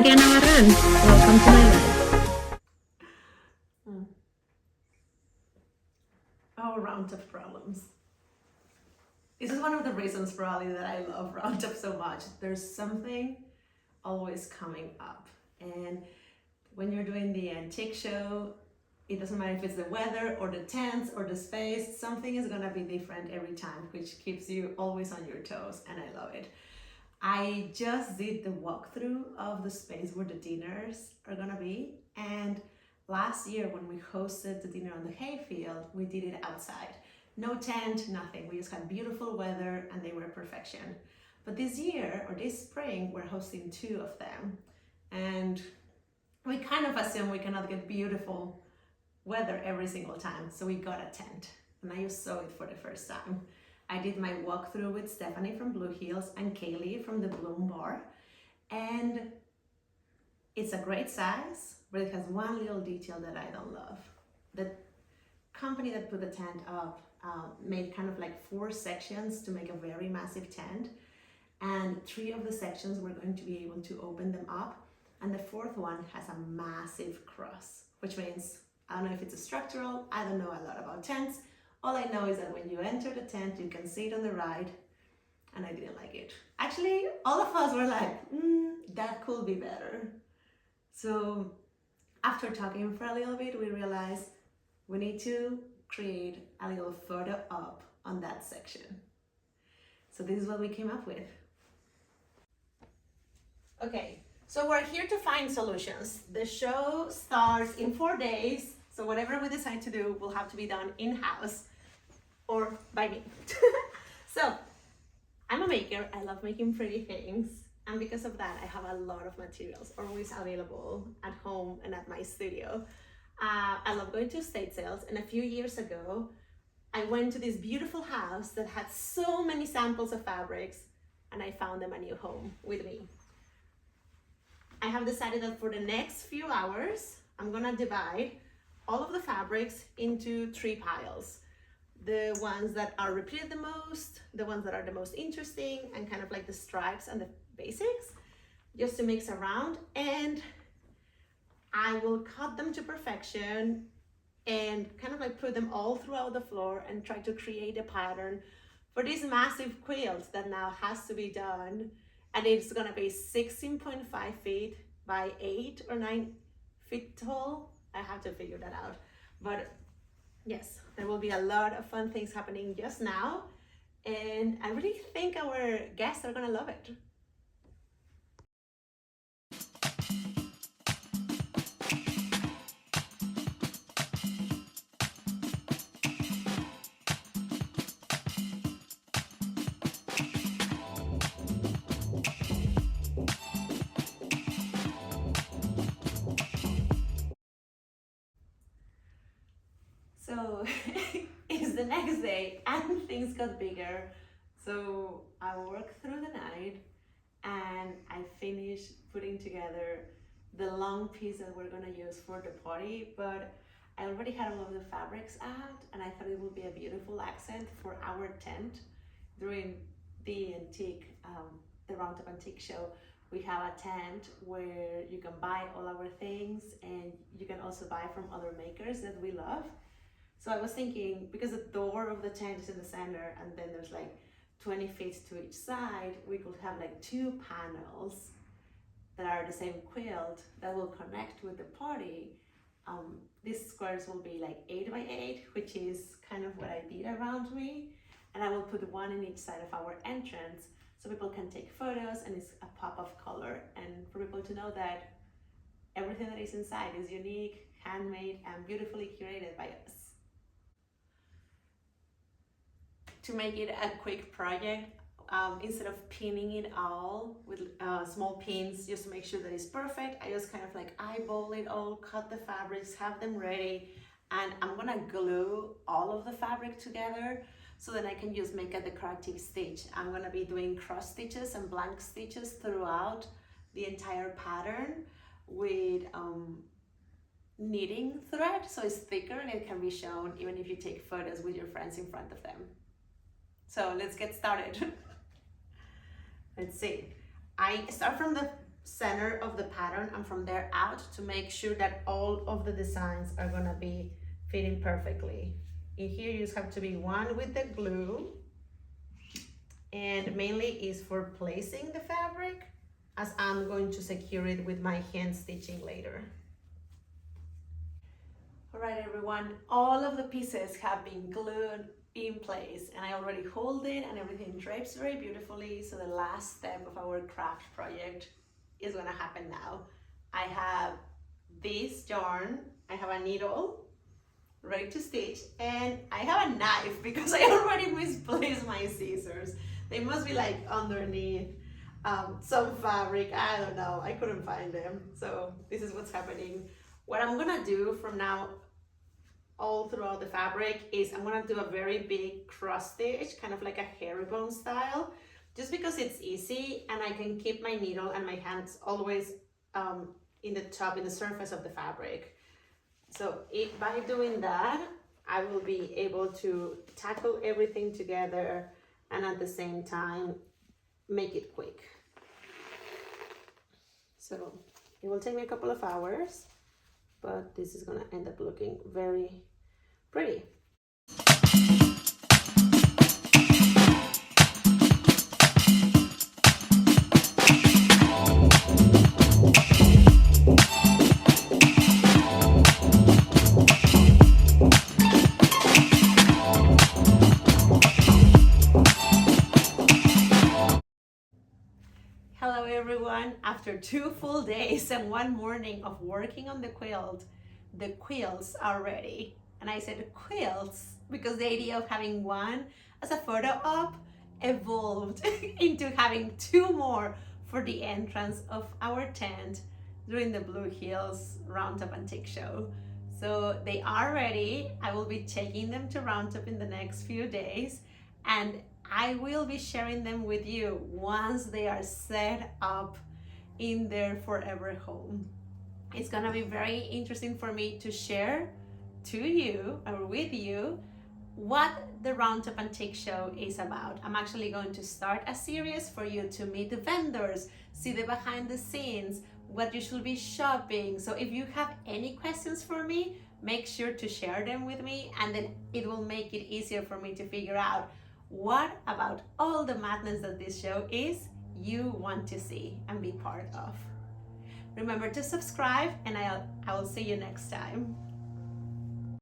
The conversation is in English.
Maria Navarran. Welcome to my life. Oh, Roundup problems. This is one of the reasons probably that I love Roundup so much. There's something always coming up. And when you're doing the antique show, it doesn't matter if it's the weather or the tents or the space, something is gonna be different every time, which keeps you always on your toes, and I love it. I just did the walkthrough of the space where the dinners are gonna be, and last year when we hosted the dinner on the hayfield, we did it outside. No tent, nothing. We just had beautiful weather and they were perfection. But this year, or this spring, we're hosting 2 of them. And we kind of assume we cannot get beautiful weather every single time, so we got a tent. And I just saw it for the first time. I did my walkthrough with Stephanie from Blue Hills and Kaylee from the Bloom Bar. And it's a great size, but it has one little detail that I don't love. The company that put the tent up made kind of like 4 sections to make a very massive tent. And 3 of the sections we're going to be able to open them up. And the 4th one has a massive cross, which means, I don't know if it's a structural, I don't know a lot about tents. All I know is that when you enter the tent, you can see it on the right, and I didn't like it. Actually, all of us were like, that could be better. So after talking for a little bit, we realized we need to create a little photo up on that section. So this is what we came up with. Okay, so we're here to find solutions. The show starts in 4 days, so whatever we decide to do will have to be done in-house or by me. So I'm a maker. I love making pretty things, and because of that I have a lot of materials always available at home and at my studio. I love going to estate sales, and a few years ago I went to this beautiful house that had so many samples of fabrics, and I found them a new home with me. I have decided that for the next few hours I'm gonna divide all of the fabrics into 3 piles. The ones that are repeated the most, the ones that are the most interesting, and kind of like the stripes and the basics, just to mix around. And I will cut them to perfection and kind of like put them all throughout the floor and try to create a pattern for this massive quilt that now has to be done. And it's gonna be 16.5 feet by 8 or 9 feet tall. I have to figure that out. But yes, there will be a lot of fun things happening just now, and I really think our guests are gonna love it. So it's the next day and things got bigger. So I worked through the night and I finished putting together the long piece that we're gonna use for the party, but I already had all of the fabrics out, and I thought it would be a beautiful accent for our tent. During the Roundup Antique Show, we have a tent where you can buy all our things, and you can also buy from other makers that we love. So I was thinking, because the door of the tent is in the center and then there's like 20 feet to each side, we could have like 2 panels that are the same quilt that will connect with the party. These squares will be like 8 by 8, which is kind of what I did around me. And I will put 1 in each side of our entrance so people can take photos, and it's a pop of color, and for people to know that everything that is inside is unique, handmade, and beautifully curated by us. To make it a quick project, instead of pinning it all with small pins just to make sure that it's perfect, I just kind of like eyeball it all, cut the fabrics, have them ready, and I'm gonna glue all of the fabric together so that I can just make a decorative stitch. I'm gonna be doing cross stitches and blank stitches throughout the entire pattern with knitting thread, so it's thicker and it can be shown even if you take photos with your friends in front of them. So let's get started. Let's see. I start from the center of the pattern and from there out to make sure that all of the designs are gonna be fitting perfectly. In here you just have to be one with the glue, and mainly is for placing the fabric, as I'm going to secure it with my hand stitching later. All right, everyone, all of the pieces have been glued in place and I already hold it and everything drapes very beautifully. So the last step of our craft project is gonna happen now. I have this yarn, I have a needle ready to stitch, and I have a knife because I already misplaced my scissors. They must be like underneath some fabric, I don't know, I couldn't find them. So this is what's happening. What I'm gonna do from now all throughout the fabric is I'm gonna do a very big cross stitch, kind of like a herringbone style, just because it's easy and I can keep my needle and my hands always in the top, in the surface of the fabric. So by doing that, I will be able to tackle everything together and at the same time make it quick. So it will take me a couple of hours, but this is gonna end up looking very pretty. Hello everyone, after 2 full days and 1 morning of working on the quilt, the quilts are ready. And I said quilts because the idea of having one as a photo op evolved into having 2 more for the entrance of our tent during the Blue Hills Roundup Antique Show. So they are ready. I will be taking them to Roundup in the next few days, and I will be sharing them with you once they are set up in their forever home. It's gonna be very interesting for me to share to you or with you what the Roundup Antique Show is about. I'm actually going to start a series for you to meet the vendors, see the behind the scenes, what you should be shopping. So if you have any questions for me, make sure to share them with me, and then it will make it easier for me to figure out what about all the madness that this show is you want to see and be part of. Remember to subscribe, and I will see you next time.